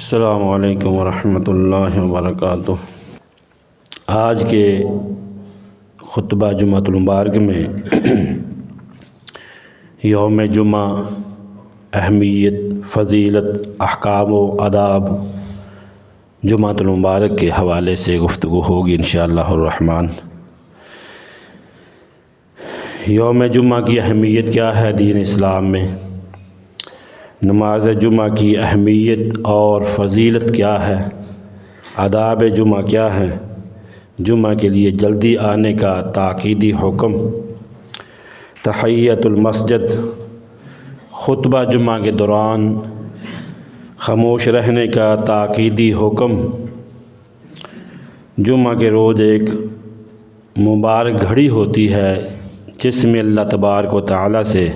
السلام علیکم ورحمۃ اللہ وبرکاتہ۔ آج کے خطبہ جمعۃ المبارک میں یوم جمعہ، اہمیت، فضیلت، احکام و آداب جمعۃ المبارک کے حوالے سے گفتگو ہوگی انشاءاللہ الرحمن۔ یوم جمعہ کی اہمیت کیا ہے دین اسلام میں؟ نماز جمعہ کی اہمیت اور فضیلت کیا ہے؟ آداب جمعہ کیا ہے؟ جمعہ کے لیے جلدی آنے کا تاکیدی حکم، تحیۃ المسجد، خطبہ جمعہ کے دوران خاموش رہنے کا تاکیدی حکم، جمعہ کے روز ایک مبارک گھڑی ہوتی ہے جس میں اللہ تبارک و تعالیٰ سے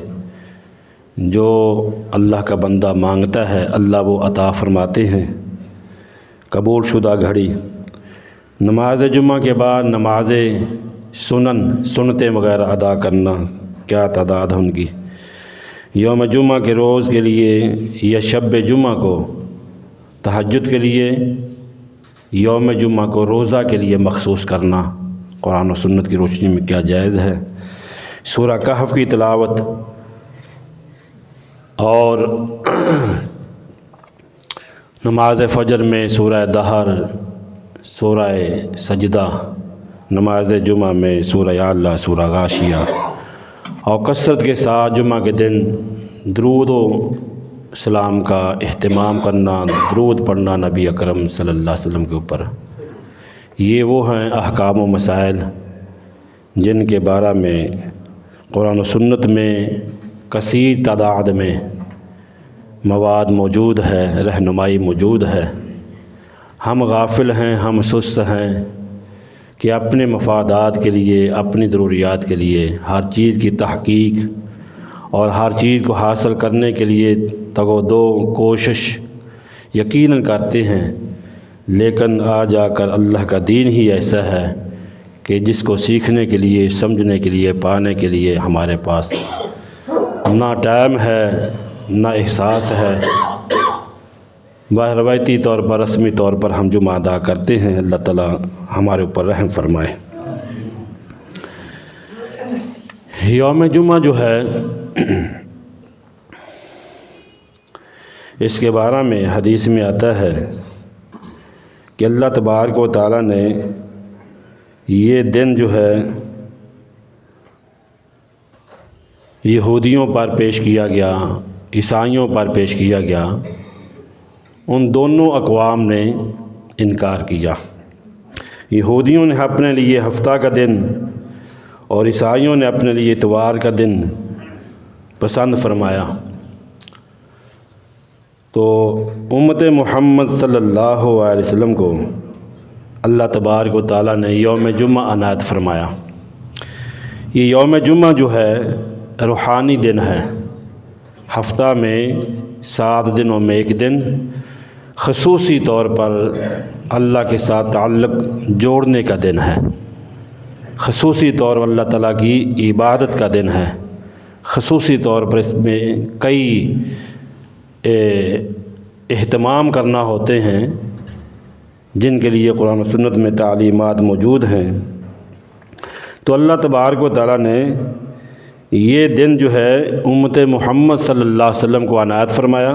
جو اللہ کا بندہ مانگتا ہے اللہ وہ عطا فرماتے ہیں، قبول شدہ گھڑی۔ نماز جمعہ کے بعد نماز سنتیں وغیرہ ادا کرنا، کیا تعداد ہے ان کی؟ یوم جمعہ کے روز کے لیے یا شب جمعہ کو تہجد کے لیے، یوم جمعہ کو روزہ کے لیے مخصوص کرنا قرآن و سنت کی روشنی میں کیا جائز ہے؟ سورہ کہف کی تلاوت اور نماز فجر میں سورہ دہر، سورہ سجدہ، نماز جمعہ میں سورہ اعلیٰ، سورہ غاشیہ، اور کثرت کے ساتھ جمعہ کے دن درود و سلام کا اہتمام کرنا، درود پڑھنا نبی اکرم صلی اللہ علیہ وسلم کے اوپر۔ یہ وہ ہیں احکام و مسائل جن کے بارے میں قرآن و سنت میں کثیر تعداد میں مواد موجود ہے، رہنمائی موجود ہے۔ ہم غافل ہیں، ہم سست ہیں کہ اپنے مفادات کے لیے، اپنی ضروریات کے لیے ہر چیز کی تحقیق اور ہر چیز کو حاصل کرنے کے لیے تگ و دو کوشش یقیناً کرتے ہیں، لیکن آ جا کر اللہ کا دین ہی ایسا ہے کہ جس کو سیکھنے کے لیے، سمجھنے کے لیے، پانے کے لیے ہمارے پاس نہ ٹائم ہے، نہ احساس ہے۔ روایتی طور پر، رسمی طور پر ہم جمعہ ادا کرتے ہیں، اللہ تعالیٰ ہمارے اوپر رحم فرمائے۔ یوم جمعہ جو ہے اس کے بارے میں حدیث میں آتا ہے کہ اللہ تبارک و تعالیٰ نے یہ دن جو ہے یہودیوں پر پیش کیا گیا، عیسائیوں پر پیش کیا گیا، ان دونوں اقوام نے انکار کیا۔ یہودیوں نے اپنے لیے ہفتہ کا دن اور عیسائیوں نے اپنے لیے اتوار کا دن پسند فرمایا۔ تو امت محمد صلی اللہ علیہ وسلم کو اللہ تبارک و تعالیٰ نے یوم جمعہ عنایت فرمایا۔ یہ یوم جمعہ جو ہے روحانی دن ہے، ہفتہ میں 7 دنوں میں ایک دن خصوصی طور پر اللہ کے ساتھ تعلق جوڑنے کا دن ہے، خصوصی طور پر اللہ تعالیٰ کی عبادت کا دن ہے، خصوصی طور پر اس میں کئی اہتمام کرنا ہوتے ہیں جن کے لیے قرآن و سنت میں تعلیمات موجود ہیں۔ تو اللہ تبارک و تعالیٰ نے یہ دن جو ہے امت محمد صلی اللہ علیہ وسلم کو عنایت فرمایا۔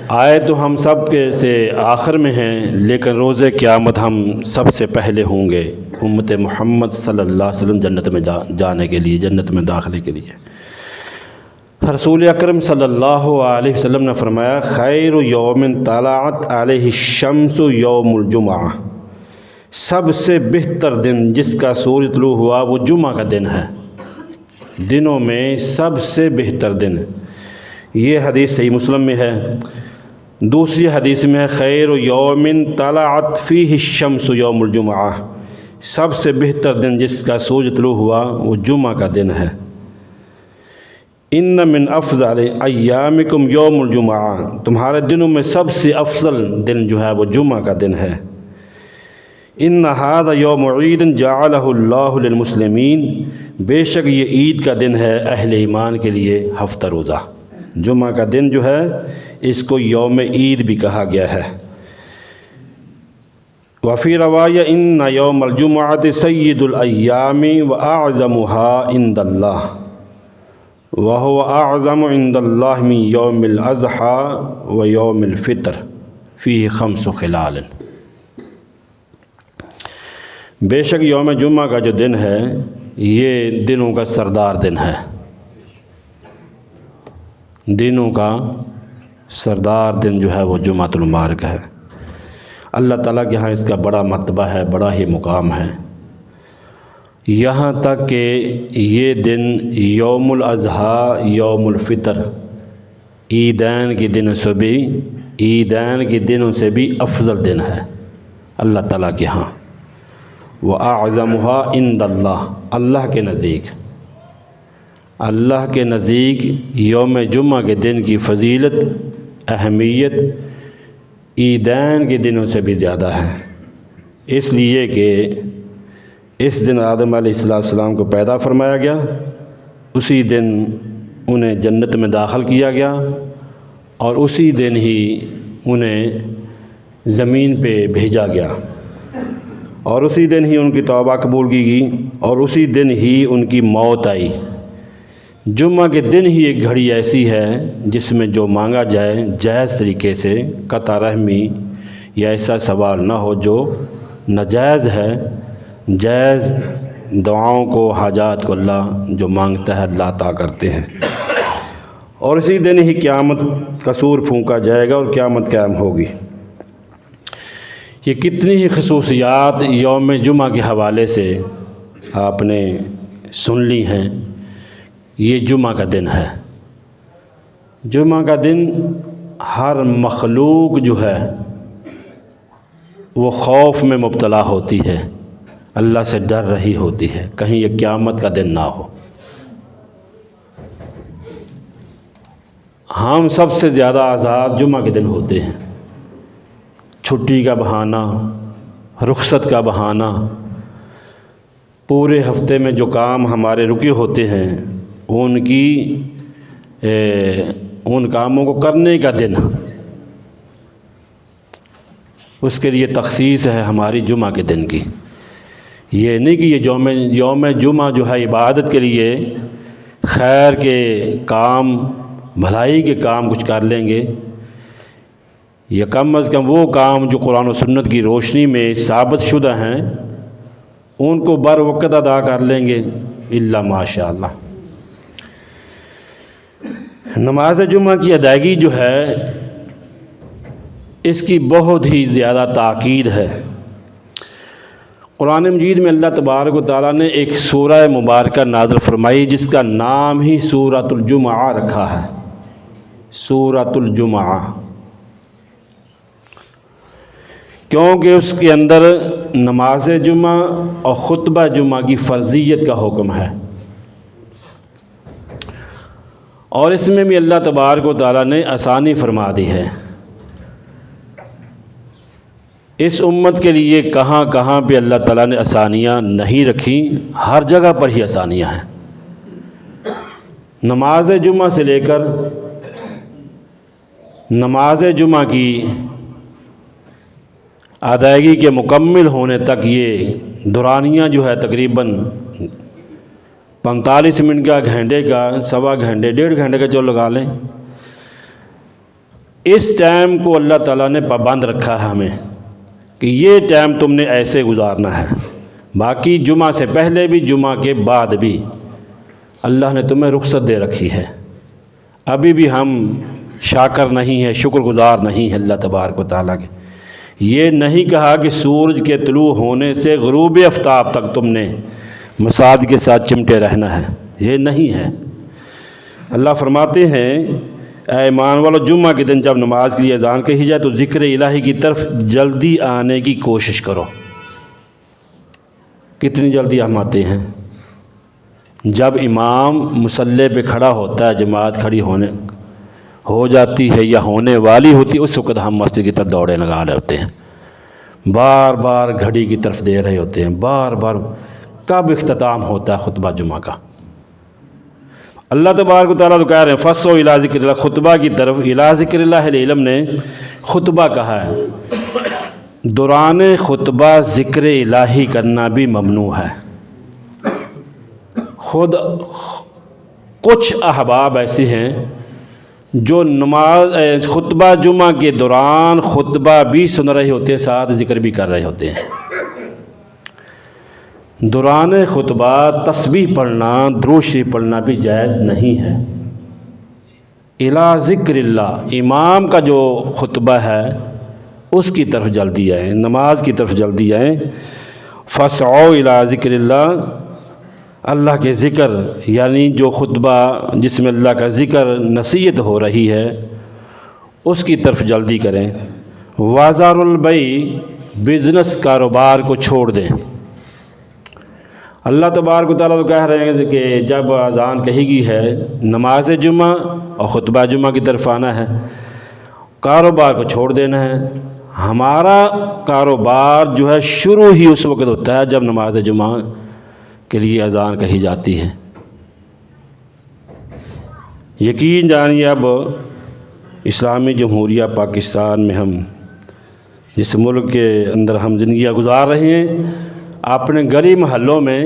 آئے تو ہم سب کے سے آخر میں ہیں، لیکن روز قیامت ہم سب سے پہلے ہوں گے، امت محمد صلی اللہ علیہ وسلم جنت میں جانے کے لیے، جنت میں داخلے کے لیے۔ رسول اکرم صلی اللہ علیہ وسلم نے فرمایا، خیر یوم طلعت علیہ الشمس یوم الجمعہ، سب سے بہتر دن جس کا سورج طلوع ہوا وہ جمعہ کا دن ہے، دنوں میں سب سے بہتر دن۔ یہ حدیث صحیح مسلم میں ہے۔ دوسری حدیث میں ہے، خیر یوم طلعت فیہ الشمس یوم الجمعہ، سب سے بہتر دن جس کا سورج طلوع ہوا وہ جمعہ کا دن ہے۔ ان من افضل ایامکم یوم الجمعہ، تمہارے دنوں میں سب سے افضل دن جو ہے وہ جمعہ کا دن ہے۔ ان ھذا یوم عید جعلہ اللہ للمسلمین، بے شک یہ عید کا دن ہے اہل ایمان کے لیے ہفتہ روزہ۔ جمعہ کا دن جو ہے اس کو یوم عید بھی کہا گیا ہے۔ وفی روایہ ان یوم الجمعۃ سید الایام واعظمها عند اللہ وهو اعظم عند اللہ من یوم الاضحی و یوم الفطر فیہ 5 خلال۔ بے شک یوم جمعہ کا جو دن ہے یہ دنوں کا سردار دن ہے، دنوں کا سردار دن جو ہے وہ جمعۃ المبارک ہے۔ اللہ تعالیٰ کے ہاں اس کا بڑا مرتبہ ہے، بڑا ہی مقام ہے، یہاں تک کہ یہ دن یوم الاضحیٰ یوم الفطر عیدین کے دنوں سے بھی افضل دن ہے اللہ تعالیٰ کے ہاں۔ وَأَعْظَمُهَا عِنْدَ اللَّهِ، اللہ کے نزدیک یوم جمعہ کے دن کی فضیلت اہمیت عیدین کے دنوں سے بھی زیادہ ہے، اس لیے کہ اس دن آدم علیہ السلام کو پیدا فرمایا گیا، اسی دن انہیں جنت میں داخل کیا گیا اور اسی دن ہی انہیں زمین پہ بھیجا گیا اور اسی دن ہی ان کی توبہ قبول کی گئی اور اسی دن ہی ان کی موت آئی۔ جمعہ کے دن ہی ایک گھڑی ایسی ہے جس میں جو مانگا جائے جائز طریقے سے، قطع رحمی یا ایسا سوال نہ ہو جو ناجائز ہے، جائز دعاؤں کو، حاجات کو اللہ جو مانگتا ہے اللہ عطا کرتے ہیں۔ اور اسی دن ہی قیامت کا سور پھونکا جائے گا اور قیامت قائم ہوگی۔ یہ کتنی ہی خصوصیات یوم جمعہ کے حوالے سے آپ نے سن لی ہیں۔ یہ جمعہ کا دن ہے، جمعہ کا دن ہر مخلوق جو ہے وہ خوف میں مبتلا ہوتی ہے، اللہ سے ڈر رہی ہوتی ہے کہیں یہ قیامت کا دن نہ ہو۔ ہم سب سے زیادہ آزاد جمعہ کے دن ہوتے ہیں، چھٹی کا بہانہ، رخصت کا بہانہ، پورے ہفتے میں جو کام ہمارے رکے ہوتے ہیں ان کاموں کو کرنے کا دن، اس کے لیے تخصیص ہے ہماری جمعہ کے دن کی۔ یہ نہیں کہ یہ یوم جمعہ جو ہے عبادت کے لیے خیر کے کام، بھلائی کے کام کچھ کر لیں گے، یا کم از کم وہ کام جو قرآن و سنت کی روشنی میں ثابت شدہ ہیں ان کو بر وقت ادا کر لیں گے، الا ماشاء اللہ۔ نماز جمعہ کی ادائیگی جو ہے اس کی بہت ہی زیادہ تاکید ہے۔ قرآن مجید میں اللہ تبارک و تعالیٰ نے ایک سورہ مبارکہ نازل فرمائی جس کا نام ہی سورۃ الجمعہ رکھا ہے، سورۃ الجمعہ، کیونکہ اس کے اندر نماز جمعہ اور خطبہ جمعہ کی فرضیت کا حکم ہے، اور اس میں بھی اللہ تبارک و تعالیٰ نے آسانی فرما دی ہے۔ اس امت کے لیے کہاں کہاں پہ اللہ تعالیٰ نے آسانیاں نہیں رکھی، ہر جگہ پر ہی آسانیاں ہیں۔ نماز جمعہ سے لے کر نماز جمعہ کی ادائیگی کے مکمل ہونے تک یہ دورانیہ جو ہے تقریباً 45 منٹ کا، گھنٹے کا، سوا گھنٹے، 1.5 گھنٹے کا جو لگا لیں، اس ٹائم کو اللہ تعالیٰ نے پابند رکھا ہے ہمیں کہ یہ ٹائم تم نے ایسے گزارنا ہے۔ باقی جمعہ سے پہلے بھی جمعہ کے بعد بھی اللہ نے تمہیں رخصت دے رکھی ہے۔ ابھی بھی ہم شاکر نہیں ہیں، شکر گزار نہیں ہیں اللہ تبارک و تعالیٰ کے۔ یہ نہیں کہا کہ سورج کے طلوع ہونے سے غروب آفتاب تک تم نے مساعد کے ساتھ چمٹے رہنا ہے، یہ نہیں ہے۔ اللہ فرماتے ہیں اے ایمان والو، جمعہ کے دن جب نماز کے لیے اذان کہی جائے تو ذکر الہی کی طرف جلدی آنے کی کوشش کرو۔ کتنی جلدی ہم آتے ہیں؟ جب امام مصلی پہ کھڑا ہوتا ہے، جماعت کھڑی ہو جاتی ہے یا ہونے والی ہوتی ہے، اس وقت ہم مسجد کی طرف دوڑے لگا رہے ہوتے ہیں، بار بار گھڑی کی طرف دے رہے ہوتے ہیں، بار بار۔ کب اختتام ہوتا ہے خطبہ جمعہ کا؟ اللہ تبارک و تعالیٰ تو کہہ رہے ہیں فَسْعُوا إِلَىٰ ذِكْرِ اللَّهِ، خطبہ کی طرف. اِلَىٰ ذِكْرِ اللَّهِ علم نے خطبہ کہا ہے. دوران خطبہ ذکر الہی کرنا بھی ممنوع ہے. خود کچھ احباب ایسے ہیں جو خطبہ جمعہ کے دوران خطبہ بھی سن رہے ہوتے ہیں، ساتھ ذکر بھی کر رہے ہوتے ہیں. دوران خطبہ تسبیح پڑھنا، درود شریف پڑھنا بھی جائز نہیں ہے. اِلَىٰ ذِكْرِ اللَّهِ، امام کا جو خطبہ ہے اس کی طرف جلدی آئیں، نماز کی طرف جلدی آئیں. فَاسْعُوا إِلَىٰ ذِكْرِ اللَّهِ، اللہ کے ذکر یعنی جو خطبہ جس میں اللہ کا ذکر نصیحت ہو رہی ہے اس کی طرف جلدی کریں. وَذَرُوا الْبَيْعَ، بزنس کاروبار کو چھوڑ دیں. اللہ تبارک و تعالیٰ تو کہہ رہے ہیں کہ جب اذان کہی گئی ہے نماز جمعہ اور خطبہ جمعہ کی طرف آنا ہے، کاروبار کو چھوڑ دینا ہے. ہمارا کاروبار جو ہے شروع ہی اس وقت ہوتا ہے جب نماز جمعہ کے لیے اذان کہی جاتی ہے. یقین جانیے اب اسلامی جمہوریہ پاکستان میں ہم جس ملک کے اندر ہم زندگیاں گزار رہے ہیں، اپنے گلی محلوں میں،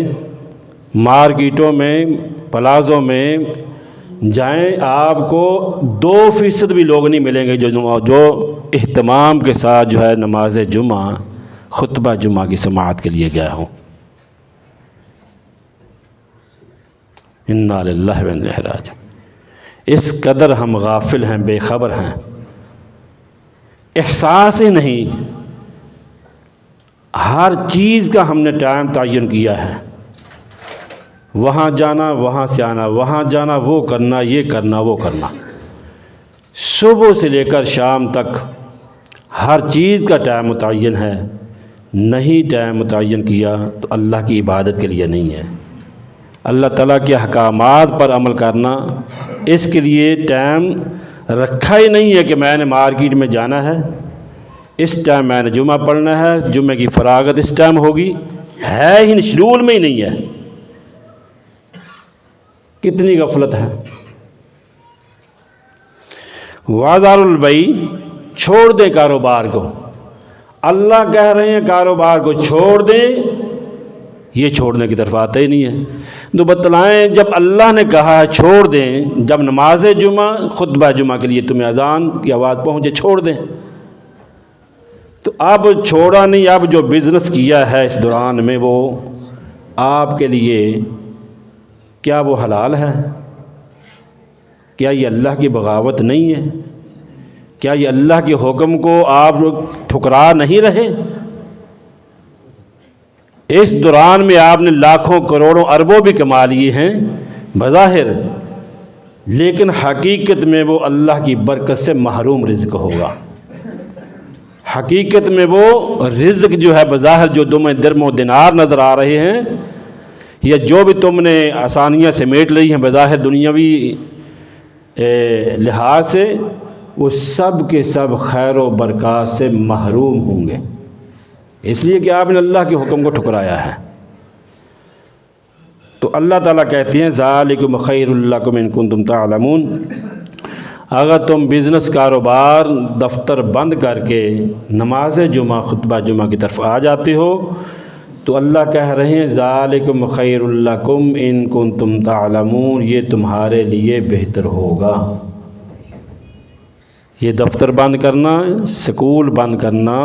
مارکیٹوں میں، پلازوں میں جائیں، آپ کو 2% بھی لوگ نہیں ملیں گے جو اہتمام کے ساتھ جو ہے نماز جمعہ خطبہ جمعہ کی سماعت کے لیے گئے ہوں. انا للہ و انا الیہ راجعون. اس قدر ہم غافل ہیں، بے خبر ہیں، احساس ہی نہیں. ہر چیز کا ہم نے ٹائم تعین کیا ہے، وہاں جانا، وہاں سے آنا، وہاں جانا، وہ کرنا، یہ کرنا، وہ کرنا. صبح سے لے کر شام تک ہر چیز کا ٹائم متعین ہے. نہیں ٹائم متعین کیا تو اللہ کی عبادت کے لیے نہیں ہے. اللہ تعالیٰ کے احکامات پر عمل کرنا، اس کے لیے ٹائم رکھا ہی نہیں ہے کہ میں نے مارکیٹ میں جانا ہے، اس ٹائم میں نے جمعہ پڑھنا ہے، جمعہ کی فراغت اس ٹائم ہوگی، ہے ہی شیڈول میں ہی نہیں ہے. کتنی غفلت ہے. وَذَرُوا الْبَيْعَ، چھوڑ دیں کاروبار کو. اللہ کہہ رہے ہیں کاروبار کو چھوڑ دیں، یہ چھوڑنے کی طرف آتا ہی نہیں ہے. تو بتلائیں جب اللہ نے کہا ہے چھوڑ دیں، جب نماز جمعہ خطبہ جمعہ کے لیے تمہیں اذان کی آواز پہنچے چھوڑ دیں، تو اب چھوڑا نہیں. اب جو بزنس کیا ہے اس دوران میں وہ آپ کے لیے کیا وہ حلال ہے؟ کیا یہ اللہ کی بغاوت نہیں ہے؟ کیا یہ اللہ کے حکم کو آپ ٹھکرا نہیں رہے؟ اس دوران میں آپ نے لاکھوں کروڑوں اربوں بھی کما لیے ہیں بظاہر، لیکن حقیقت میں وہ اللہ کی برکت سے محروم رزق ہوگا. حقیقت میں وہ رزق جو ہے بظاہر جو تمہیں درم و دینار نظر آ رہے ہیں، یا جو بھی تم نے آسانیاں سمیٹ لی ہیں بظاہر دنیاوی لحاظ سے، وہ سب کے سب خیر و برکات سے محروم ہوں گے، اس لیے کہ آپ نے اللہ کے حکم کو ٹھکرایا ہے. تو اللہ تعالیٰ کہتے ہیں ذالکم خیر لکم ان کنتم تعلمون. اگر تم بزنس کاروبار دفتر بند کر کے نماز جمعہ خطبہ جمعہ کی طرف آ جاتے ہو تو اللہ کہہ رہے ہیں ذالکم خیر لکم ان کنتم تعلمون، یہ تمہارے لیے بہتر ہوگا. یہ دفتر بند کرنا، سکول بند کرنا،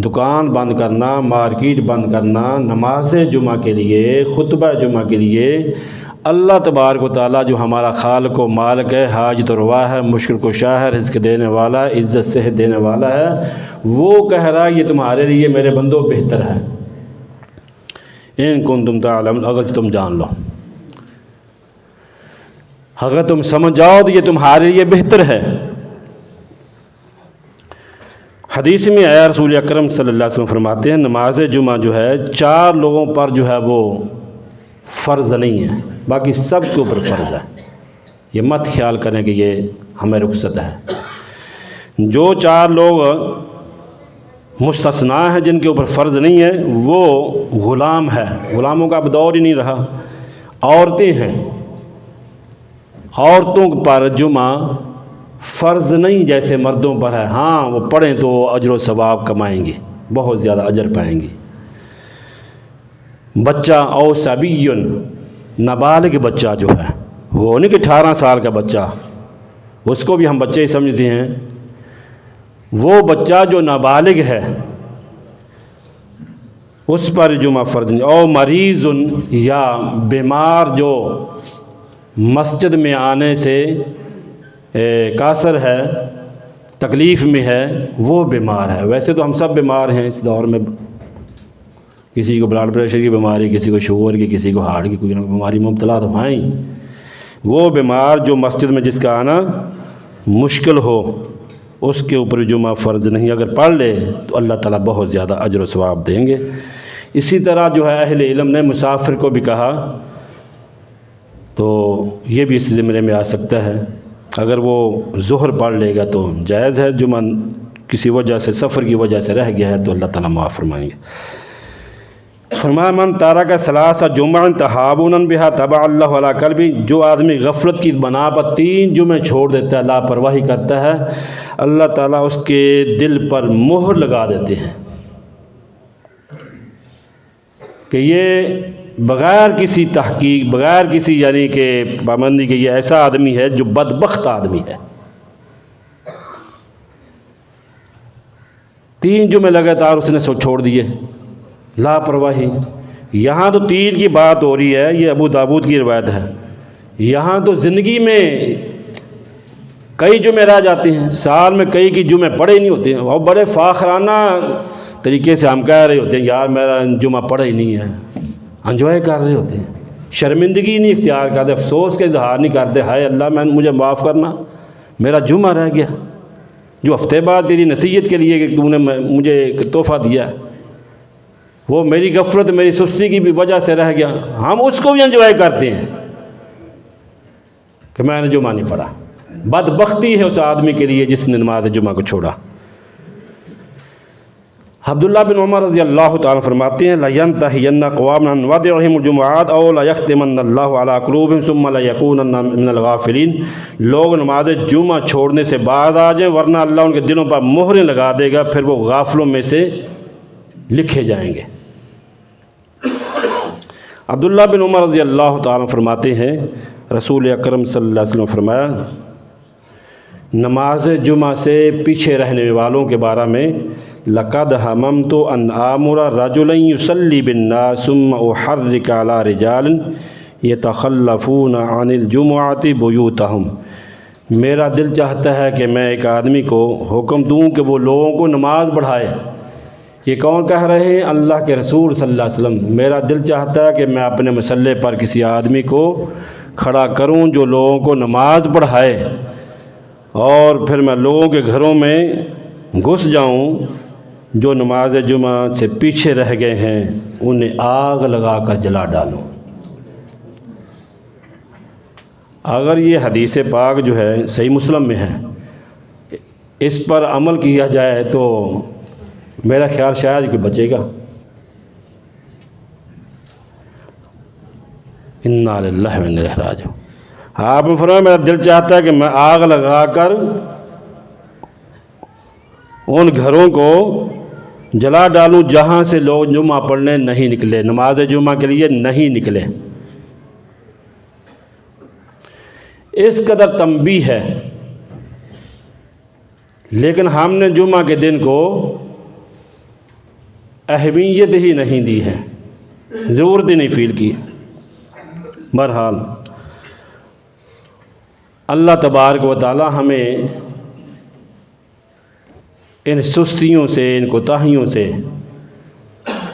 دکان بند کرنا، مارکیٹ بند کرنا نماز جمعہ کے لیے، خطبہ جمعہ کے لیے، اللہ تبارک و تعالیٰ جو ہمارا خالق و مالک ہے، حاجت و روا ہے، مشکل کشا ہے، رزق دینے والا ہے، عزت صحت دینے والا ہے، وہ کہہ رہا ہے یہ تمہارے لیے میرے بندوں بہتر ہے. ان کنتم تعلمون، اگر تم جان لو، اگر تم سمجھ جاؤ تو یہ تمہارے لیے بہتر ہے. حدیث میں آیا رسول اکرم صلی اللہ علیہ وسلم فرماتے ہیں نماز جمعہ جو ہے 4 لوگوں پر جو ہے وہ فرض نہیں ہے، باقی سب کے اوپر فرض ہے. یہ مت خیال کریں کہ یہ ہمیں رخصت ہے. جو 4 لوگ مستثنا ہیں جن کے اوپر فرض نہیں ہے، وہ غلام ہے. غلاموں کا اب دور ہی نہیں رہا. عورتیں ہیں عورتوں پر جمعہ فرض نہیں جیسے مردوں پر ہے، ہاں وہ پڑھیں تو اجر و ثواب کمائیں گی، بہت زیادہ اجر پائیں گی۔ بچہ او صبی، نابالغ بچہ جو ہے، وہ نہیں کہ 18 سال کا بچہ، اس کو بھی ہم بچے ہی سمجھتے ہیں، وہ بچہ جو نابالغ ہے اس پر جمعہ فرض نہیں۔ او مریض، یا بیمار جو مسجد میں آنے سے قاصر ہے، تکلیف میں ہے، وہ بیمار ہے۔ ویسے تو ہم سب بیمار ہیں اس دور میں، کسی کو بلڈ پریشر کی بیماری، کسی کو شوگر کی، کسی کو ہارٹ کی، کوئی نہ کوئی بیماری مبتلا تو ہیں ہی۔ وہ بیمار جو مسجد میں جس کا آنا مشکل ہو، اس کے اوپر جمعہ فرض نہیں، اگر پڑھ لے تو اللہ تعالیٰ بہت زیادہ اجر و ثواب دیں گے۔ اسی طرح جو ہے اہل علم نے مسافر کو بھی کہا، تو یہ بھی اس زمرے میں آ سکتا ہے، اگر وہ ظہر پڑھ لے گا تو جائز ہے، جمعہ کسی وجہ سے سفر کی وجہ سے رہ گیا ہے تو اللہ تعالیٰ معاف فرمائیں گے۔ فرمایا من تارک ثلاث جمعہ تہاونا بہا طبع اللہ علی قلبی، جو آدمی غفلت کی بنا پر 3 جمعے چھوڑ دیتا ہے، لاپرواہی کرتا ہے، اللہ تعالیٰ اس کے دل پر مہر لگا دیتے ہیں کہ یہ بغیر کسی تحقیق، بغیر کسی یعنی کہ پابندی کے یہ ایسا آدمی ہے جو بدبخت آدمی ہے۔ 3 جمعے لگاتار اس نے چھوڑ دیے، لاپرواہی۔ یہاں تو 3 کی بات ہو رہی ہے، یہ ابو داؤد کی روایت ہے، یہاں تو زندگی میں کئی جمعے رہ جاتے ہیں، سال میں کئی کی جمعے پڑھے ہی نہیں ہوتے ہیں، اور بڑے فاخرانہ طریقے سے ہم کہہ رہے ہوتے ہیں یار میرا جمعہ پڑھا ہی نہیں ہے، انجوائے کر رہے ہوتے ہیں، شرمندگی نہیں اختیار کرتے، افسوس کے اظہار نہیں کرتے، ہائے اللہ مجھے معاف کرنا، میرا جمعہ رہ گیا جو ہفتے بعد تیری نصیحت کے لیے کہ تو نے مجھے ایک تحفہ دیا، وہ میری غفلت، میری سستی کی بھی وجہ سے رہ گیا، ہم اس کو بھی انجوائے کرتے ہیں کہ میں نے جمعہ نہیں پڑھا۔ بدبختی ہے اس آدمی کے لیے جس نے نماز جمعہ کو چھوڑا۔ عبداللہ بن عمر رضی اللہ تعالیٰ فرماتے ہیں لَيَنْتَهِيَنَّ أَقْوَامٌ عَنْ وَدْعِهِمُ الْجُمُعَاتِ أَوْ لَيَخْتِمَنَّ اللَّهُ عَلَىٰ قُلُوبِهِمْ ثُمَّ لَيَكُونَنَّ مِنَ الْغَافِلِينَ، لوگ نماز جمعہ چھوڑنے سے بعد آ جائیں ورنہ اللہ ان کے دلوں پر مہریں لگا دے گا، پھر وہ غافلوں میں سے لکھے جائیں گے۔ عبداللہ بن عمر رضی اللہ تعالیٰ فرماتے ہیں رسول اکرم صلی اللہ علیہ وسلم فرمایا نماز جمعہ سے پیچھے رہنے والوں کے بارے میں لقد ہممت ان آمر رجلا یصلی بالناس ثم احرک علی رجال یتخلفون عن الجمعۃ بیوتہم، میرا دل چاہتا ہے کہ میں ایک آدمی کو حکم دوں کہ وہ لوگوں کو نماز پڑھائے۔ یہ کون کہہ رہے ہیں؟ اللہ کے رسول صلی اللہ علیہ وسلم۔ میرا دل چاہتا ہے کہ میں اپنے مصلے پر کسی آدمی کو کھڑا کروں جو لوگوں کو نماز پڑھائے، اور پھر میں لوگوں کے گھروں میں گھس جاؤں جو نماز جمعہ سے پیچھے رہ گئے ہیں، انہیں آگ لگا کر جلا ڈالوں۔ اگر یہ حدیث پاک جو ہے صحیح مسلم میں ہے، اس پر عمل کیا جائے تو میرا خیال شاید کہ بچے گا۔ انا للہ و انا الیہ راجعون۔ آپ نے فرمایا میرا دل چاہتا ہے کہ میں آگ لگا کر ان گھروں کو جلا ڈالوں جہاں سے لوگ جمعہ پڑھنے نہیں نکلے، نماز جمعہ کے لیے نہیں نکلے۔ اس قدر تنبیہ ہے، لیکن ہم نے جمعہ کے دن کو اہمیت ہی نہیں دی ہے، ضرورت ہی نہیں فیل کی۔ بہرحال اللہ تبارک و تعالی ہمیں ان سستیوں سے، ان کوتاہیوں سے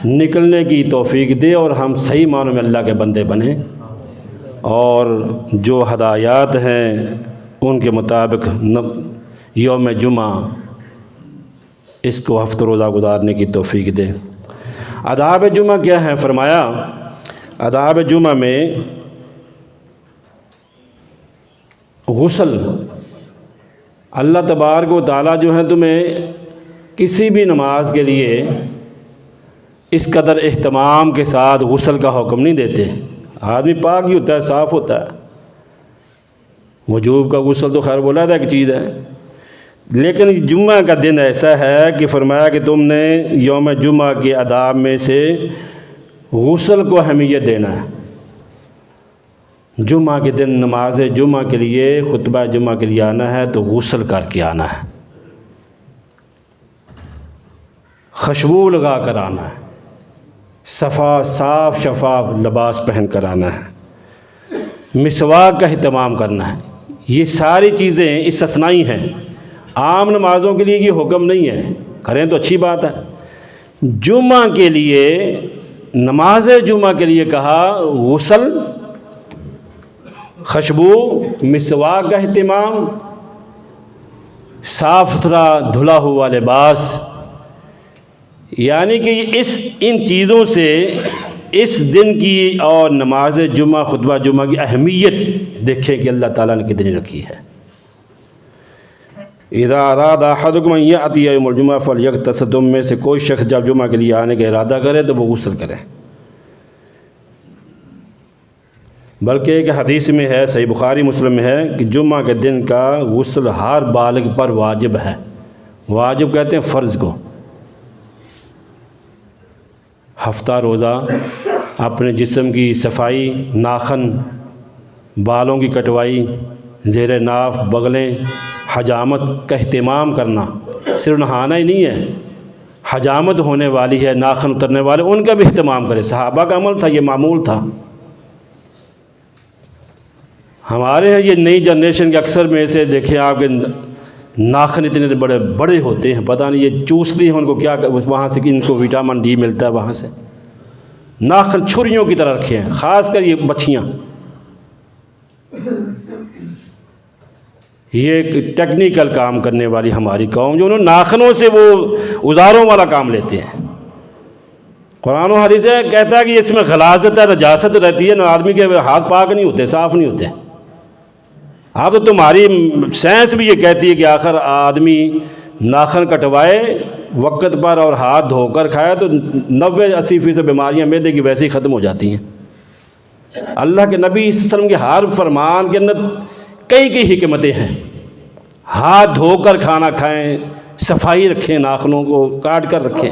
نکلنے کی توفیق دے اور ہم صحیح معنوں میں اللہ کے بندے بنیں، اور جو ہدایات ہیں ان کے مطابق یوم جمعہ اس کو ہفتہ روزہ گزارنے کی توفیق دے۔ آداب جمعہ کیا ہے؟ فرمایا آداب جمعہ میں غسل، اللہ تبارک و تعالیٰ جو ہے تمہیں کسی بھی نماز کے لیے اس قدر اہتمام کے ساتھ غسل کا حکم نہیں دیتے۔ آدمی پاک ہی ہوتا ہے، صاف ہوتا ہے، وجوب کا غسل تو خیر بولا تھا ایک چیز ہے، لیکن جمعہ کا دن ایسا ہے کہ فرمایا کہ تم نے یوم جمعہ کے آداب میں سے غسل کو اہمیت دینا ہے۔ جمعہ کے دن نماز جمعہ کے لیے، خطبہ جمعہ کے لیے آنا ہے تو غسل کر کے آنا ہے، خوشبو لگا کر آنا ہے، صاف شفاف لباس پہن کر آنا ہے، مسواک کا اہتمام کرنا ہے۔ یہ ساری چیزیں استثنائی ہیں، عام نمازوں کے لیے یہ حکم نہیں ہے، کریں تو اچھی بات ہے۔ جمعہ کے لیے، نماز جمعہ کے لیے کہا غسل، خوشبو، مسواک کا اہتمام، صاف ستھرا دھلا ہوا لباس، یعنی کہ ان چیزوں سے اس دن کی اور نماز جمعہ، خطبہ جمعہ کی اہمیت دیکھیں کہ اللہ تعالیٰ نے کتنی رکھی ہے۔ اذا اراد احدکم ان یاتی یوم الجمعہ فلیغتسل، تم میں سے کوئی شخص جب جمعہ کے لیے آنے کا ارادہ کرے تو وہ غسل کرے۔ بلکہ ایک حدیث میں ہے، صحیح بخاری مسلم میں ہے کہ جمعہ کے دن کا غسل ہر بالغ پر واجب ہے۔ واجب کہتے ہیں فرض کو۔ ہفتہ روزہ اپنے جسم کی صفائی، ناخن، بالوں کی کٹوائی، زیر ناف، بغلیں، حجامت کا اہتمام کرنا، صرف نہانا ہی نہیں ہے، حجامت ہونے والی ہے، ناخن اترنے والے، ان کا بھی اہتمام کرے۔ صحابہ کا عمل تھا، یہ معمول تھا۔ ہمارے ہیں یہ نئی جنریشن کے اکثر میں سے دیکھیں آپ کے ناخن اتنے بڑے بڑے ہوتے ہیں، پتہ نہیں یہ چوستی ہیں ان کو کیا، وہاں سے ان کو وٹامن ڈی ملتا ہے وہاں سے۔ ناخن چھریوں کی طرح رکھے ہیں، خاص کر یہ بچیاں۔ یہ ایک ٹیکنیکل کام کرنے والی ہماری قوم، جو انہوں ناخنوں سے وہ اوزاروں والا کام لیتے ہیں۔ قرآن و حدیث کہتا ہے کہ اس میں غلاظت ہے، نجاست رہتی ہے، نہ آدمی کے ہاتھ پاک نہیں ہوتے، صاف نہیں ہوتے۔ اب تو تمہاری سائنس بھی یہ کہتی ہے کہ آخر آدمی ناخن کٹوائے وقت پر اور ہاتھ دھو کر کھائے تو 90-80% بیماریاں معدے کی ویسے ہی ختم ہو جاتی ہیں۔ اللہ کے نبی صلی اللہ علیہ وسلم کے ہر فرمان کے اندر کئی حکمتیں ہیں۔ ہاتھ دھو کر کھانا کھائیں، صفائی رکھیں، ناخنوں کو کاٹ کر رکھیں،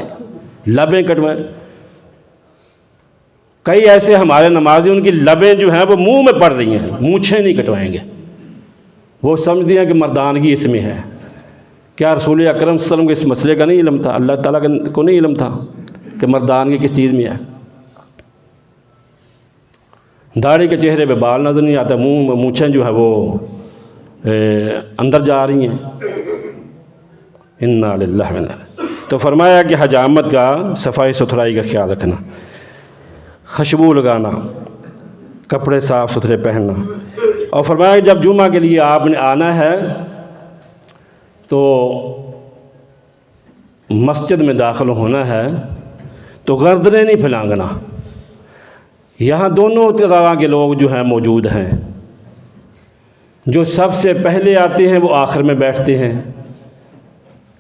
لبیں کٹوائیں۔ کئی ایسے ہمارے نمازی ان کی لبیں جو ہیں وہ منہ میں پڑ رہی ہیں، مونچھیں نہیں کٹوائیں گے، وہ سمجھتے ہیں کہ مردانگی اس میں ہے۔ کیا رسول اکرم صلی اللہ علیہ وسلم کو اس مسئلے کا نہیں علم تھا؟ اللہ تعالیٰ کو نہیں علم تھا کہ مردانگی کس چیز میں ہے؟ داڑھی کے چہرے پہ بال نظر نہیں آتا، منہ میں مونچھیں جو ہے وہ اندر جا رہی ہیں۔ انا للہ و انا الیہ۔ تو فرمایا کہ حجامت کا، صفائی ستھرائی کا خیال رکھنا، خوشبو لگانا، کپڑے صاف ستھرے پہننا، اور فرمایا کہ جب جمعہ کے لیے آپ نے آنا ہے تو مسجد میں داخل ہونا ہے تو گردنیں نہیں پھیلانگنا۔ یہاں دونوں طرح کے لوگ جو ہیں موجود ہیں، جو سب سے پہلے آتے ہیں وہ آخر میں بیٹھتے ہیں۔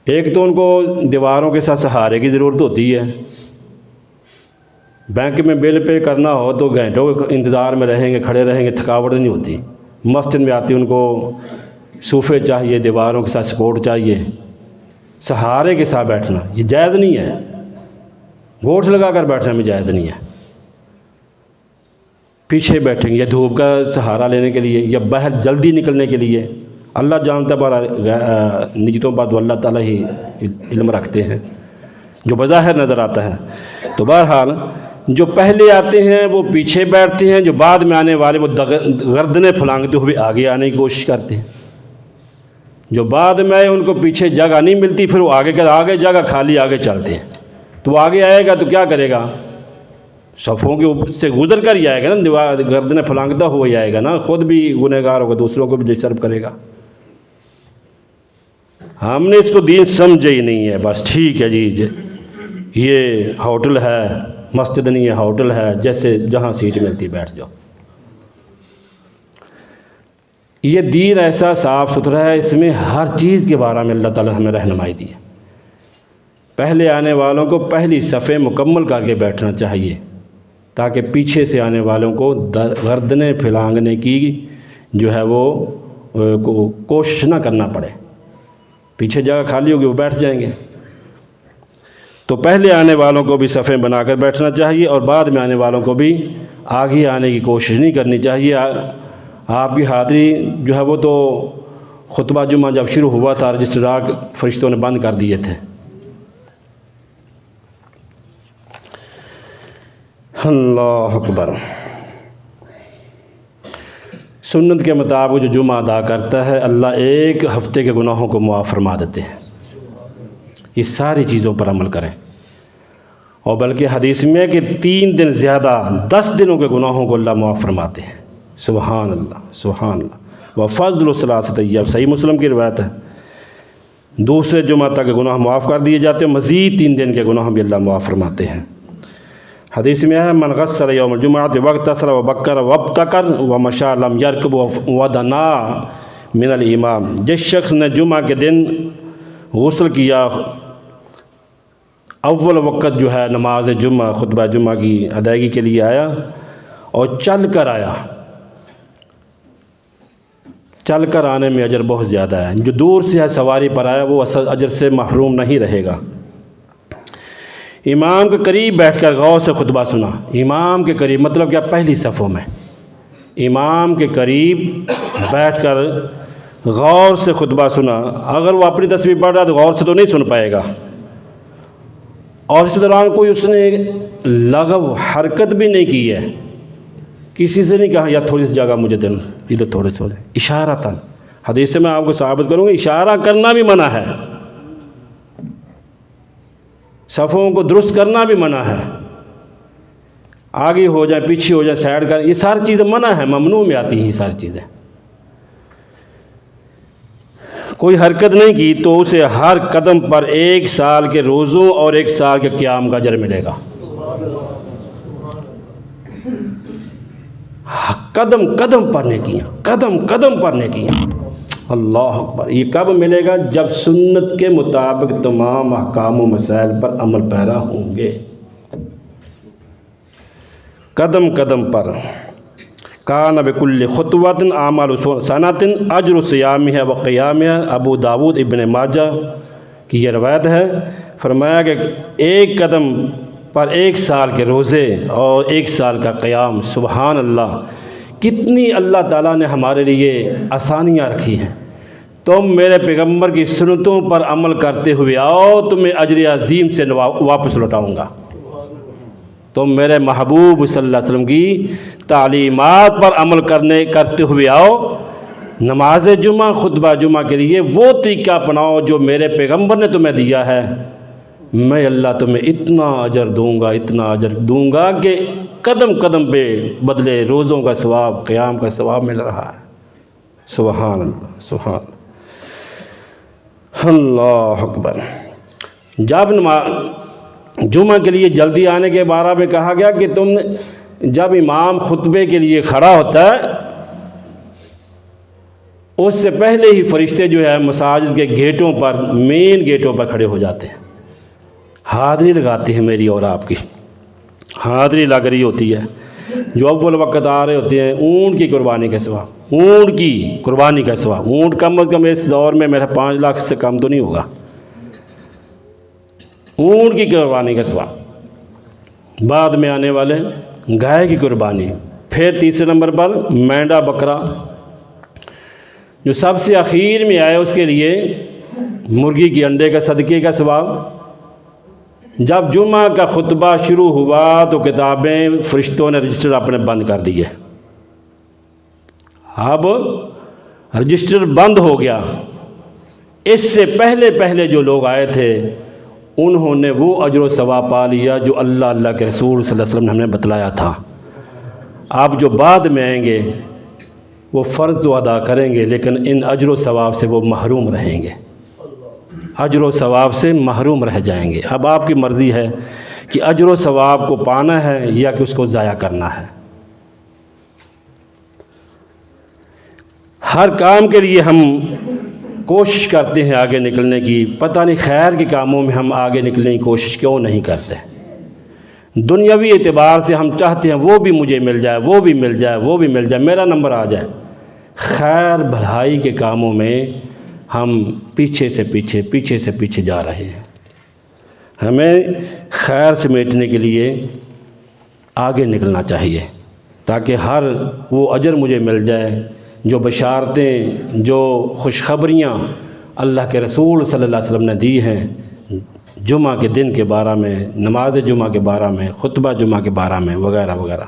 ایک تو ان کو دیواروں کے ساتھ سہارے کی ضرورت ہوتی ہے، بینک میں بل پے کرنا ہو تو گھنٹوں کے انتظار میں رہیں گے، کھڑے رہیں گے، تھکاوٹ نہیں ہوتی۔ مسجد میں آتی ان کو صوفے چاہیے، دیواروں کے ساتھ سپورٹ چاہیے، سہارے کے ساتھ بیٹھنا یہ جائز نہیں ہے، گوٹھ لگا کر بیٹھنا میں جائز نہیں ہے۔ پیچھے بیٹھیں گے یا دھوپ کا سہارا لینے کے لیے یا باہر جلدی نکلنے کے لیے، اللہ جانتا پر نجتوں پر تو اللہ تعالیٰ ہی علم رکھتے ہیں، جو بظاہر نظر آتا ہے۔ تو بہرحال جو پہلے آتے ہیں وہ پیچھے بیٹھتے ہیں، جو بعد میں آنے والے وہ گردنیں پھلانگتے ہوئے آگے آنے کی کوشش کرتے ہیں۔ جو بعد میں آئے ان کو پیچھے جگہ نہیں ملتی، پھر وہ آگے جگہ خالی آگے چلتے ہیں۔ تو وہ آگے آئے گا تو کیا کرے گا؟ صفوں کے سے گزر کر ہی آئے گا نا، دیوار گردنیں پھلانگتا ہوا ہی آئے گا نا، خود بھی گنہگار ہوگا، دوسروں کو بھی ڈسٹرب کرے گا۔ ہم نے اس کو دین سمجھے ہی نہیں ہے، بس ٹھیک ہے جی یہ ہوٹل ہے، مسجد نہیں ہے، ہوٹل ہے، جیسے جہاں سیٹ ملتی بیٹھ جاؤ۔ یہ دین ایسا صاف ستھرا ہے، اس میں ہر چیز کے بارے میں اللہ تعالیٰ ہمیں رہنمائی دی ہے۔ پہلے آنے والوں کو پہلی صفیں مکمل کر کے بیٹھنا چاہیے تاکہ پیچھے سے آنے والوں کو گردنیں پھلانگنے کی جو ہے وہ کو کوشش نہ کرنا پڑے، پیچھے جگہ خالی ہوگی وہ بیٹھ جائیں گے۔ تو پہلے آنے والوں کو بھی صفیں بنا کر بیٹھنا چاہیے اور بعد میں آنے والوں کو بھی آگے آنے کی کوشش نہیں کرنی چاہیے۔ آپ کی حاضری جو ہے وہ تو خطبہ جمعہ جب شروع ہوا تھا رجسٹرار فرشتوں نے بند کر دیے تھے۔ اللہ اکبر۔ سنت کے مطابق جو جمعہ ادا کرتا ہے اللہ ایک ہفتے کے گناہوں کو معاف فرما دیتے ہیں۔ یہ ساری چیزوں پر عمل کریں، اور بلکہ حدیث میں کہ 3 دن زیادہ 10 دنوں کے گناہوں کو اللہ معاف فرماتے ہیں۔ سبحان اللہ سبحان اللہ۔ وفضل الثلاثۃ ایام، صحیح مسلم کی روایت ہے۔ دوسرے جمعہ تک کے گناہ معاف کر دیے جاتے ہیں، مزید 3 دن کے گناہ بھی اللہ معاف فرماتے ہیں۔ حدیث میں ہے من غسل یوم الجمعۃ واغتسل وبکر وابتکر ومشى لم یرکب ودنا من الامام، جس شخص نے جمعہ کے دن غسل کیا، اول وقت جو ہے نماز جمعہ خطبہ جمعہ کی ادائیگی کے لیے آیا اور چل کر آیا، چل کر آنے میں اجر بہت زیادہ ہے۔ جو دور سے ہے سواری پر آیا وہ اجر سے محروم نہیں رہے گا۔ امام کے قریب بیٹھ کر غور سے خطبہ سنا، امام کے قریب مطلب کیا؟ پہلی صفوں میں امام کے قریب بیٹھ کر غور سے خطبہ سنا۔ اگر وہ اپنی تسبیح پڑھ رہا ہے تو غور سے تو نہیں سن پائے گا، اور اس دوران کوئی اس نے لغو حرکت بھی نہیں کی ہے، کسی سے نہیں کہا یا تھوڑی سی جگہ مجھے دینا، ادھر تھوڑے سے ہو جائے، اشارتاً۔ حدیث سے میں آپ کو ثابت کروں گا اشارہ کرنا بھی منع ہے، صفوں کو درست کرنا بھی منع ہے، آگے ہو جائے پیچھے ہو جائے سائڈ کر، یہ ساری چیزیں منع ہے، ممنوع میں آتی ہیں یہ ساری چیزیں۔ کوئی حرکت نہیں کی تو اسے ہر قدم پر 1 سال کے روزوں اور 1 سال کے قیام کا اجر ملے گا۔ قدم قدم پر نیکیاں، قدم قدم پر نیکیاں۔ اللہ اکبر۔ یہ کب ملے گا؟ جب سنت کے مطابق تمام احکام و مسائل پر عمل پیرا ہوں گے، قدم قدم پر۔ کان بکل خطوۃ اعمال سنۃ اجر صیامہ و قیامہ، ابو داود ابن ماجہ کی یہ روایت ہے۔ فرمایا کہ 1 قدم پر 1 سال کے روزے اور 1 سال کا قیام۔ سبحان اللہ، کتنی اللہ تعالیٰ نے ہمارے لیے آسانیاں رکھی ہیں۔ تم میرے پیغمبر کی سنتوں پر عمل کرتے ہوئے آؤ، تمہیں اجر عظیم سے واپس لوٹاؤں گا۔ تم میرے محبوب صلی اللہ علیہ وسلم کی تعلیمات پر عمل کرتے ہوئے آؤ، نماز جمعہ خطبہ جمعہ کے لیے وہ طریقہ اپناؤ جو میرے پیغمبر نے تمہیں دیا ہے، میں اللہ تمہیں اتنا اجر دوں گا، اتنا اجر دوں گا کہ قدم قدم پہ بدلے روزوں کا ثواب، قیام کا ثواب مل رہا ہے۔ سبحان اللہ سبحان اللہ اکبر۔ جب جمعہ کے لیے جلدی آنے کے بارے میں کہا گیا کہ تم جب امام خطبے کے لیے کھڑا ہوتا ہے اس سے پہلے ہی فرشتے جو ہے مساجد کے گیٹوں پر، مین گیٹوں پر کھڑے ہو جاتے ہیں، حاضری لگاتے ہیں، میری اور آپ کی حاضری لگ رہی ہوتی ہے۔ جو اول وقت آ رہے ہوتے ہیں اونٹ کی قربانی کا سوا، اونٹ کی قربانی کا سوا، اونٹ کم از کم اس دور میں میرا 5 لاکھ سے کم تو نہیں ہوگا، اونٹ کی قربانی کا سوا۔ بعد میں آنے والے گائے کی قربانی، پھر تیسرے نمبر پر مینڈا بکرا، جو سب سے اخیر میں آئے اس کے لیے مرغی کی انڈے کا صدقے کا ثواب۔ جب جمعہ کا خطبہ شروع ہوا تو کتابیں فرشتوں نے رجسٹر اپنے بند کر دیے، اب رجسٹر بند ہو گیا۔ اس سے پہلے جو لوگ آئے تھے انہوں نے وہ اجر و ثواب پا لیا جو اللہ کے رسول صلی اللہ علیہ وسلم نے ہمیں بتلایا تھا۔ اب جو بعد میں آئیں گے وہ فرض تو ادا کریں گے لیکن ان اجر و ثواب سے وہ محروم رہیں گے، اجر و ثواب سے محروم رہ جائیں گے۔ اب آپ کی مرضی ہے کہ اجر و ثواب کو پانا ہے یا کہ اس کو ضائع کرنا ہے۔ ہر کام کے لیے ہم کوشش کرتے ہیں آگے نکلنے کی، پتہ نہیں خیر کے کاموں میں ہم آگے نکلنے کی کوشش کیوں نہیں کرتے۔ دنیاوی اعتبار سے ہم چاہتے ہیں وہ بھی مجھے مل جائے، وہ بھی مل جائے، وہ بھی مل جائے، میرا نمبر آ جائے۔ خیر بھلائی کے کاموں میں ہم پیچھے سے پیچھے جا رہے ہیں۔ ہمیں خیر سمیٹنے کے لیے آگے نکلنا چاہیے تاکہ ہر وہ اجر مجھے مل جائے جو بشارتیں، جو خوشخبریاں اللہ کے رسول صلی اللہ علیہ وسلم نے دی ہیں جمعہ کے دن کے بارے میں، نماز جمعہ کے بارے میں، خطبہ جمعہ کے بارے میں وغیرہ وغیرہ۔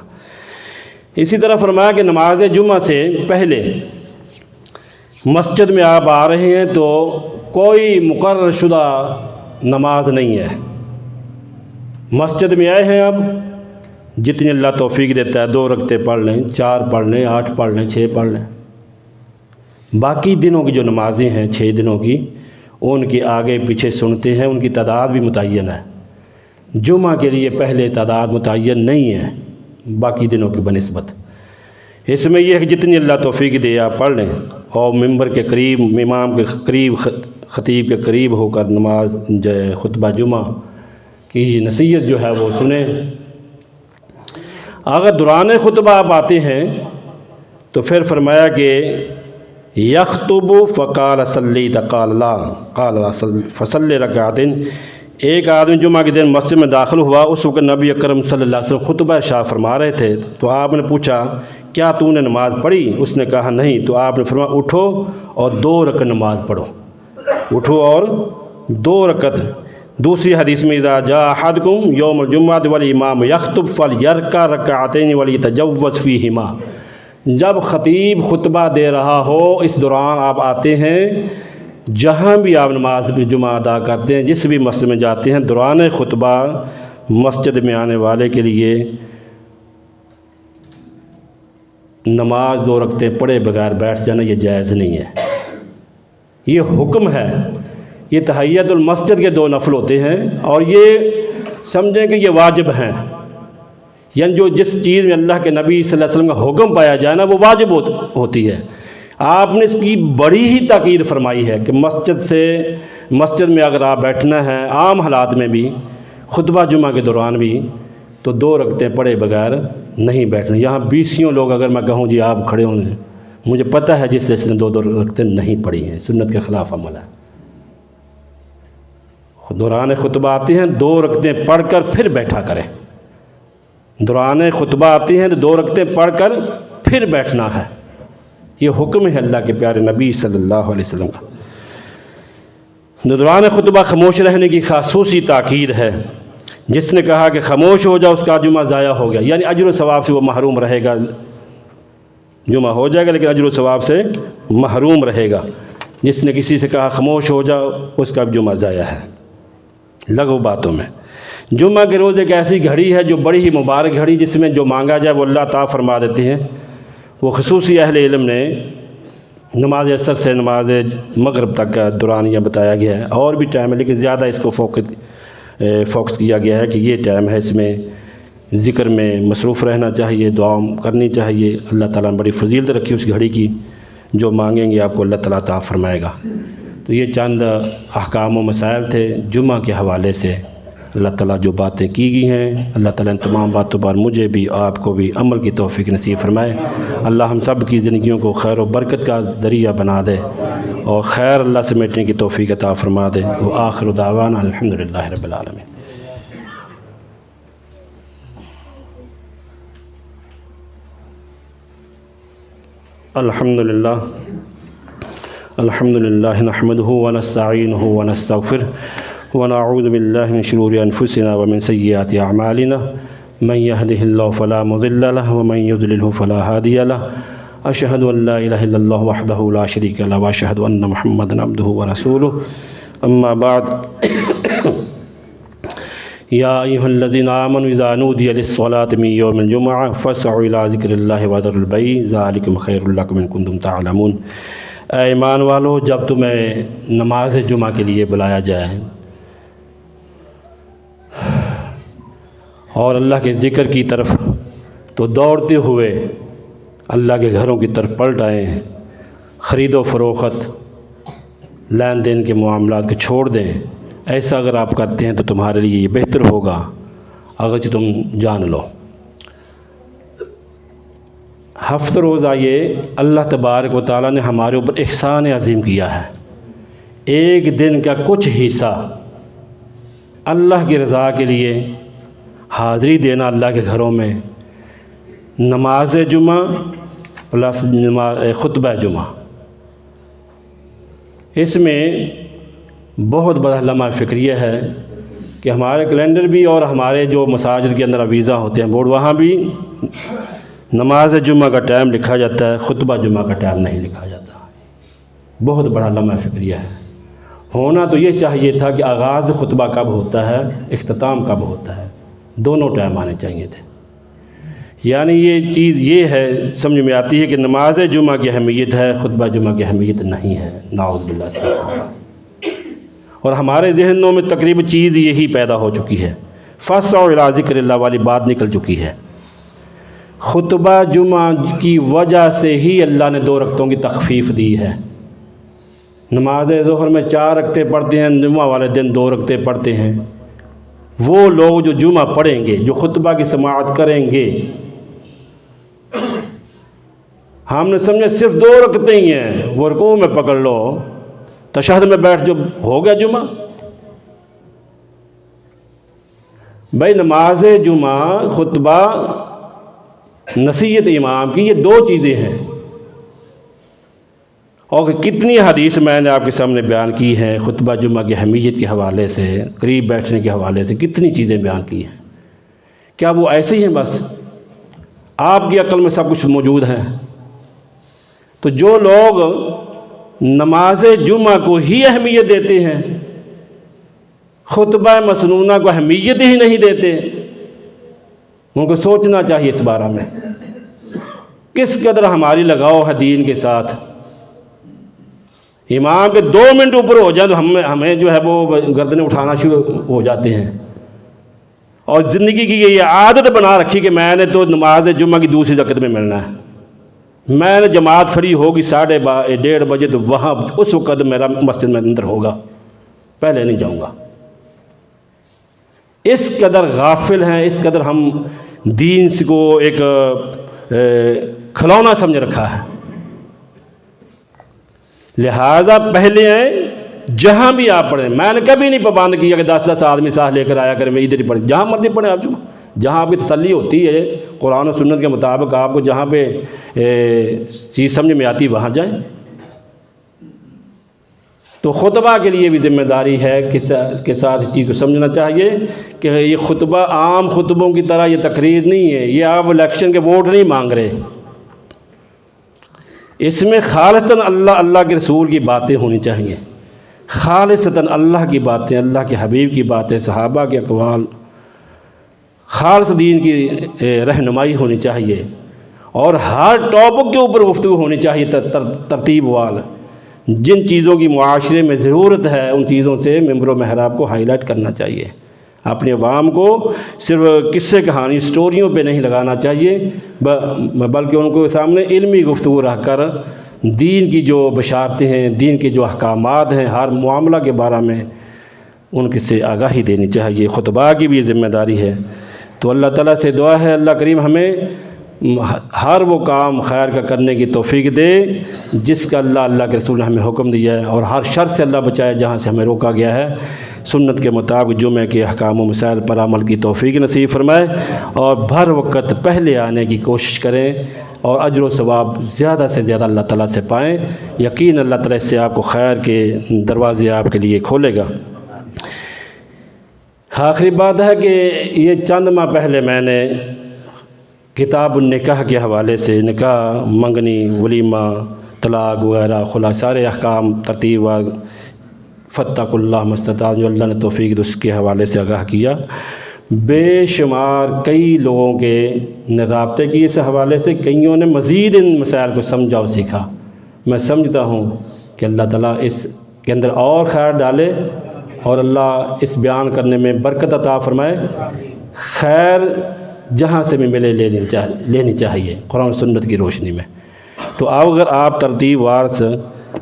اسی طرح فرمایا کہ نماز جمعہ سے پہلے مسجد میں آپ آ رہے ہیں تو کوئی مقرر شدہ نماز نہیں ہے۔ مسجد میں آئے ہیں اب جتنی اللہ توفیق دیتا ہے 2 رکعتیں پڑھ لیں، 4 پڑھ لیں، 8 پڑھ لیں، 6 پڑھ لیں۔ باقی دنوں کی جو نمازیں ہیں 6 دنوں کی، ان کی آگے پیچھے سنتے ہیں، ان کی تعداد بھی متعین ہے۔ جمعہ کے لیے پہلے تعداد متعین نہیں ہے باقی دنوں کی بنسبت۔ اس میں یہ ہے کہ جتنی اللہ توفیق دے آپ پڑھ لیں اور ممبر کے قریب، امام کے قریب، خطیب کے قریب ہو کر نماز خطبہ جمعہ کی نصیحت جو ہے وہ سنیں۔ اگر دوران خطبہ آپ آتے ہیں تو پھر فرمایا کہ یخطب فقال صلی قال لا قال فصلی رکعتین۔ ایک آدمی جمعہ کے دن مسجد میں داخل ہوا، اس وقت نبی اکرم صلی اللہ علیہ وسلم خطبہ ارشاد فرما رہے تھے، تو آپ نے پوچھا کیا تو نے نماز پڑھی؟ اس نے کہا نہیں، تو آپ نے فرمایا اٹھو اور 2 رکعت نماز پڑھو، اٹھو اور 2 رکعت۔ دوسری حدیث میں اذا جاء احدکم یوم الجمعۃ والامام یخطب فلیرکع رکعتین ولیتجوز فیہما۔ جب خطیب خطبہ دے رہا ہو، اس دوران آپ آتے ہیں، جہاں بھی آپ نماز جمعہ ادا کرتے ہیں، جس بھی مسجد میں جاتے ہیں، دوران خطبہ مسجد میں آنے والے کے لیے نماز 2 رکعتیں پڑھے بغیر بیٹھ جانا یہ جائز نہیں ہے، یہ حکم ہے۔ یہ تحیت المسجد کے 2 نفل ہوتے ہیں اور یہ سمجھیں کہ یہ واجب ہیں، یعنی جو جس چیز میں اللہ کے نبی صلی اللہ علیہ وسلم کا حکم پایا جائے نا وہ واجب ہوتی ہے۔ آپ نے اس کی بڑی ہی تاکید فرمائی ہے کہ مسجد میں اگر آپ بیٹھنا ہے عام حالات میں بھی، خطبہ جمعہ کے دوران بھی، تو 2 رکعتیں پڑھے بغیر نہیں بیٹھنا۔ یہاں 20 لوگ اگر میں کہوں جی آپ کھڑے ہوں، مجھے پتہ ہے جس نے 2 رکعتیں نہیں پڑھی ہیں، سنت کے خلاف عمل ہے۔ دوران خطبہ آتے ہیں 2 رکعتیں پڑھ کر پھر بیٹھا کریں۔ دوران خطبہ آتے ہیں تو 2 رکعتیں پڑھ کر پھر بیٹھنا ہے، یہ حکم ہے اللہ کے پیارے نبی صلی اللہ علیہ وسلم کا۔ دوران خطبہ خاموش رہنے کی خصوصی تاکید ہے۔ جس نے کہا کہ خاموش ہو جاؤ اس کا جمعہ ضائع ہو گیا، یعنی اجر و ثواب سے وہ محروم رہے گا۔ جمعہ ہو جائے گا لیکن اجر و ثواب سے محروم رہے گا۔ جس نے کسی سے کہا خاموش ہو جاؤ اس کا جمعہ ضائع ہے۔ لغو باتوں میں جمعہ کے روز ایک ایسی گھڑی ہے جو بڑی ہی مبارک گھڑی، جس میں جو مانگا جائے وہ اللہ تعالیٰ فرما دیتے ہیں۔ وہ خصوصی اہل علم نے نماز عصر سے نماز مغرب تک کا دورانیہ بتایا گیا ہے، اور بھی ٹائم ہے لیکن زیادہ اس کو فوکس کیا گیا ہے کہ یہ ٹائم ہے، اس میں ذکر میں مصروف رہنا چاہیے، دعا کرنی چاہیے۔ اللہ تعالیٰ نے بڑی فضیلت رکھی اس گھڑی کی، جو مانگیں گے آپ کو اللہ تعالیٰ عطا فرمائے گا۔ تو یہ چند احکام و مسائل تھے جمعہ کے حوالے سے۔ اللہ تعالیٰ جو باتیں کی گئی ہیں، اللہ تعالیٰ ان تمام باتوں پر مجھے بھی آپ کو بھی عمل کی توفیق نصیب فرمائے۔ اللہ ہم سب کی زندگیوں کو خیر و برکت کا ذریعہ بنا دے اور خیر اللہ سمیٹنے کی توفیق عطا فرما دے۔ وآخر دعوانا الحمدللہ رب العالمین۔ الحمدللہ نحمدہ ونستعینہ ونستغفرہ ونعوذ باللہ من شرور انفسنا ومن سیئات اعمالنا من يهده الله فلا مضل له ومن يضلل فلا هادي له اشهد ان لا اله الا الله وحده لا شريك له واشهد ان محمدا عبده ورسوله اما بعد يا ايها الذين امنوا اذا نودي للصلاة من يوم الجمعة فاسعوا الى ذكر الله وذروا البيع ذلكم خير لكم ان كنتم تعلمون۔ اے ایمان والو، جب تمہیں نماز جمعہ کے لیے بلایا جائے اور اللہ کے ذکر کی طرف، تو دوڑتے ہوئے اللہ کے گھروں کی طرف پلٹ آئیں، خرید و فروخت، لین دین کے معاملات کو چھوڑ دیں۔ ایسا اگر آپ کرتے ہیں تو تمہارے لیے یہ بہتر ہوگا، اگرچہ تم جان لو۔ ہفتہ روزہ یہ اللہ تبارک و تعالیٰ نے ہمارے اوپر احسان عظیم کیا ہے۔ ایک دن کا کچھ حصہ اللہ کی رضا کے لیے حاضری دینا اللہ کے گھروں میں، نماز جمعہ پلس خطبہ جمعہ، اس میں بہت بڑا لمحہ فکریہ ہے کہ ہمارے کیلنڈر بھی اور ہمارے جو مساجد کے اندر اویزا ہوتے ہیں بورڈ، وہاں بھی نماز جمعہ کا ٹائم لکھا جاتا ہے، خطبہ جمعہ کا ٹائم نہیں لکھا جاتا۔ بہت بڑا لمحہ فکریہ ہے۔ ہونا تو یہ چاہیے تھا کہ آغاز خطبہ کب ہوتا ہے، اختتام کب ہوتا ہے، دونوں ٹائم آنے چاہیے تھے۔ یعنی یہ چیز یہ ہے سمجھ میں آتی ہے کہ نماز جمعہ کی اہمیت ہے، خطبہ جمعہ کی اہمیت نہیں ہے، نعوذ باللہ استغفر اللہ۔ اور ہمارے ذہنوں میں تقریباً چیز یہی پیدا ہو چکی ہے، فَاسْعُوا إِلَىٰ ذِكْرِ اللَّهِ والی بات نکل چکی ہے۔ خطبہ جمعہ کی وجہ سے ہی اللہ نے 2 رکعتوں کی تخفیف دی ہے۔ نماز ظہر میں 4 رکعتیں پڑھتے ہیں، جمعہ والے دن 2 رکعتیں پڑھتے ہیں۔ وہ لوگ جو جمعہ پڑھیں گے، جو خطبہ کی سماعت کریں گے، ہم نے سمجھا صرف 2 رکعتیں ہی ہیں، وہ رکوع میں پکڑ لو، تشہد میں بیٹھ جو ہو گیا جمعہ۔ بھائی نماز جمعہ، خطبہ، نصیحت امام کی، یہ 2 چیزیں ہیں۔ اور کتنی حدیث میں نے آپ کے سامنے بیان کی ہیں خطبہ جمعہ کی اہمیت کے حوالے سے، قریب بیٹھنے کے حوالے سے کتنی چیزیں بیان کی ہیں۔ کیا وہ ایسے ہی ہیں بس؟ آپ کی عقل میں سب کچھ موجود ہے؟ تو جو لوگ نماز جمعہ کو ہی اہمیت دیتے ہیں، خطبہ مسنونہ کو اہمیت ہی نہیں دیتے، ان کو سوچنا چاہیے اس بارے میں کس قدر ہماری لگاؤ ہے دین کے ساتھ۔ امام کے 2 منٹ اوپر ہو جائیں تو ہمیں جو ہے وہ گردنیں اٹھانا شروع ہو جاتے ہیں، اور زندگی کی یہ عادت بنا رکھی کہ میں نے تو نماز جمعہ کی دوسری رکعت میں ملنا ہے، میں نے جماعت کھڑی ہوگی 1:30 بجے تو وہاں اس وقت میرا مسجد میں اندر ہوگا، پہلے نہیں جاؤں گا۔ اس قدر غافل ہیں، اس قدر ہم دین کو ایک کھلونا سمجھ رکھا ہے۔ لہذا پہلے ہیں جہاں بھی آپ پڑھیں، میں نے کبھی نہیں پابند کیا کہ 10 آدمی ساتھ لے کر آیا کریں، میں ادھر ہی پڑھیں، جہاں مرضی پڑھیں آپ، جہاں آپ کی تسلی ہوتی ہے قرآن و سنت کے مطابق، آپ کو جہاں پہ چیز سمجھ میں آتی وہاں جائیں۔ تو خطبہ کے لیے بھی ذمہ داری ہے کہ اس کے ساتھ اس چیز کو سمجھنا چاہیے کہ یہ خطبہ عام خطبوں کی طرح یہ تقریر نہیں ہے، یہ آپ الیکشن کے ووٹ نہیں مانگ رہے، اس میں خالصتاً اللہ کے رسول کی باتیں ہونی چاہیے، خالصتاً اللہ کی باتیں، اللہ کے حبیب کی باتیں، صحابہ کے اقوال، خالص دین کی رہنمائی ہونی چاہیے، اور ہر ٹاپک کے اوپر گفتگو ہونی چاہیے ترتیب وال۔ جن چیزوں کی معاشرے میں ضرورت ہے ان چیزوں سے ممبر و محراب کو ہائی لائٹ کرنا چاہیے، اپنے عوام کو صرف قصے کہانی سٹوریوں پہ نہیں لگانا چاہیے، بلکہ ان کو سامنے علمی گفتگو رکھ کر دین کی جو بشارتیں ہیں، دین کے جو احکامات ہیں، ہر معاملہ کے بارے میں ان کی سے آگاہی دینی چاہیے۔ خطبہ کی بھی ذمہ داری ہے۔ تو اللہ تعالیٰ سے دعا ہے اللہ کریم ہمیں ہر وہ کام خیر کا کرنے کی توفیق دے جس کا اللہ کے رسول نے ہمیں حکم دیا ہے، اور ہر شر سے اللہ بچائے جہاں سے ہمیں روکا گیا ہے۔ سنت کے مطابق جمعہ کے احکام و مسائل پر عمل کی توفیق نصیب فرمائے، اور بھر وقت پہلے آنے کی کوشش کریں، اور اجر و ثواب زیادہ سے زیادہ اللہ تعالیٰ سے پائیں۔ یقین اللہ تعالیٰ اس سے آپ کو خیر کے دروازے آپ کے لیے کھولے گا۔ آخری بات ہے کہ یہ چند ماہ پہلے میں نے کتاب النکاح کے حوالے سے نکاح، منگنی، ولیمہ، طلاق وغیرہ خلا سارے احکام ترتیب و فاتقوا اللہ ما استطعتم جو اللہ نے توفیق دی اس کے حوالے سے آگاہ کیا۔ بے شمار کئی لوگوں کے نے رابطے کی اس حوالے سے، کئیوں نے مزید ان مسائل کو سمجھا اور سیکھا۔ میں سمجھتا ہوں کہ اللہ تعالیٰ اس کے اندر اور خیر ڈالے، اور اللہ اس بیان کرنے میں برکت عطا فرمائے۔ خیر جہاں سے بھی ملے لینی چاہیے قرآن و سنت کی روشنی میں۔ تو اگر آپ ترتیب وار سے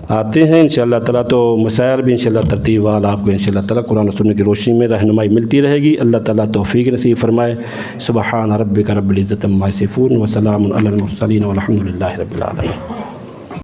آتے ہیں انشاءاللہ تعالیٰ، تو مسائل بھی انشاءاللہ ترتیب وال آپ کو انشاءاللہ تعالیٰ قرآن و سنت کی روشنی میں رہنمائی ملتی رہے گی۔ اللہ تعالیٰ توفیق نصیب فرمائے۔ سبحان ربک رب العزت عما یصفون وسلام علی المرسلین والحمد للہ رب العالمین۔